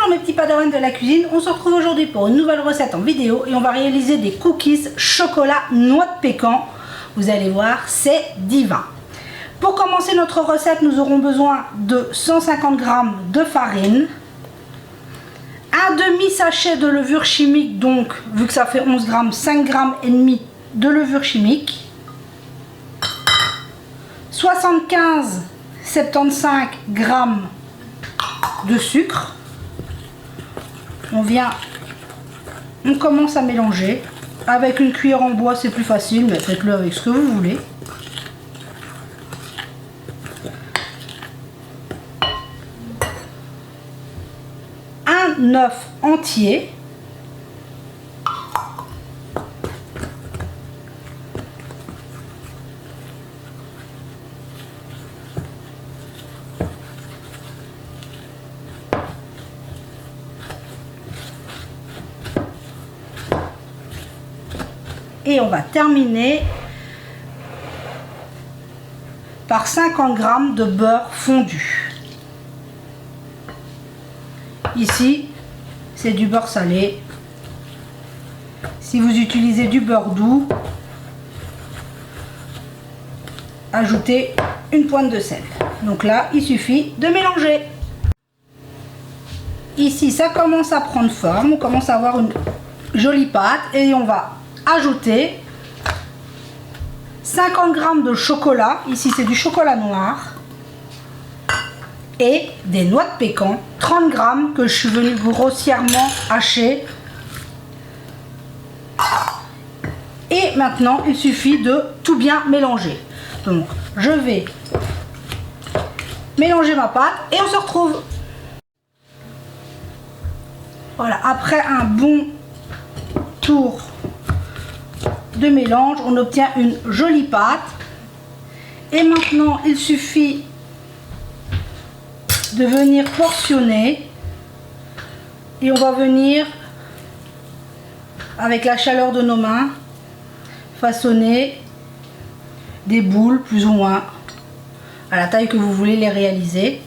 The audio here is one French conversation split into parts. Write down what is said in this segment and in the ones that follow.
Alors mes petits padawans de la cuisine, on se retrouve aujourd'hui pour une nouvelle recette en vidéo et on va réaliser des cookies chocolat noix de pécan. Vous allez voir, c'est divin. Pour commencer notre recette, nous aurons besoin de 150 g de farine, un demi-sachet de levure chimique, donc vu que ça fait 11 g, 5 g et demi de levure chimique, 75-75 g de sucre. On commence à mélanger. Avec une cuillère en bois, c'est plus facile, mais faites-le avec ce que vous voulez. Un œuf entier. Et on va terminer par 50 g de beurre fondu. Ici, c'est du beurre salé. Si vous utilisez du beurre doux, ajoutez une pointe de sel. Donc là, il suffit de mélanger. Ici, ça commence à prendre forme. On commence à avoir une jolie pâte et on va ajouter 50 g de chocolat, ici c'est du chocolat noir, et des noix de pécan, 30 g que je suis venue grossièrement hacher. Et maintenant il suffit de tout bien mélanger. Donc je vais mélanger ma pâte et on se retrouve. Voilà, après un bon tour de mélange, on obtient une jolie pâte. Et maintenant il suffit de venir portionner et on va venir avec la chaleur de nos mains façonner des boules plus ou moins à la taille que vous voulez les réaliser.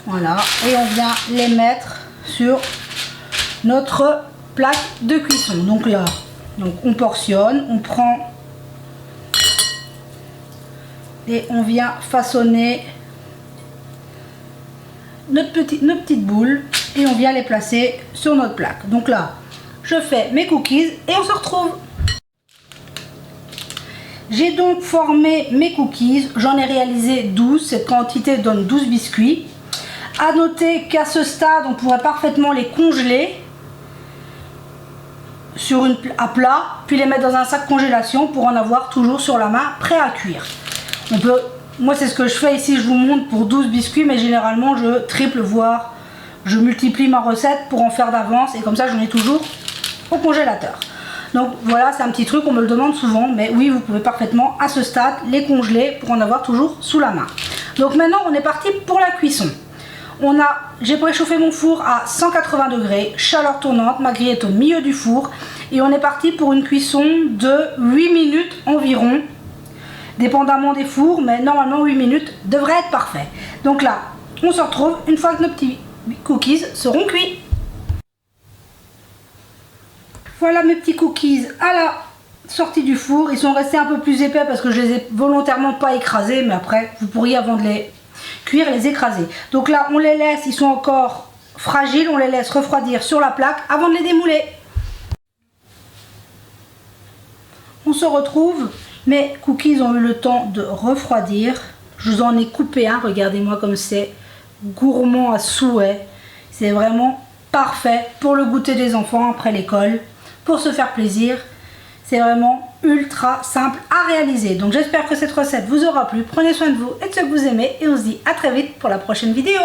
Voilà, et on vient les mettre sur notre plaque de cuisson. Donc là, on portionne, on prend et on vient façonner nos petites boules et on vient les placer sur notre plaque. Donc là, je fais mes cookies et on se retrouve. J'ai donc formé mes cookies, j'en ai réalisé 12, cette quantité donne 12 biscuits. À noter qu'à ce stade, on pourrait parfaitement les congeler à plat, puis les mettre dans un sac congélation pour en avoir toujours sur la main prêt à cuire. Moi c'est ce que je fais ici, je vous montre pour 12 biscuits, mais généralement je triple, voire je multiplie ma recette pour en faire d'avance et comme ça j'en ai toujours au congélateur. Donc voilà, c'est un petit truc, on me le demande souvent, mais oui, vous pouvez parfaitement à ce stade les congeler pour en avoir toujours sous la main. Donc maintenant on est parti pour la cuisson. J'ai préchauffé mon four à 180 degrés, chaleur tournante, ma grille est au milieu du four et on est parti pour une cuisson de 8 minutes environ, dépendamment des fours, mais normalement 8 minutes devrait être parfait. Donc là, on se retrouve une fois que nos petits cookies seront cuits. Voilà mes petits cookies à la sortie du four, ils sont restés un peu plus épais parce que je les ai volontairement pas écrasés, mais après vous pourriez avant de les cuire les écraser. Donc là on les laisse, ils sont encore fragiles, on les laisse refroidir sur la plaque avant de les démouler. On se retrouve, mes cookies ont eu le temps de refroidir. Je vous en ai coupé un, regardez-moi comme c'est gourmand à souhait. C'est vraiment parfait pour le goûter des enfants après l'école, pour se faire plaisir. C'est vraiment ultra simple à réaliser. Donc j'espère que cette recette vous aura plu. Prenez soin de vous et de ceux que vous aimez. Et on se dit à très vite pour la prochaine vidéo.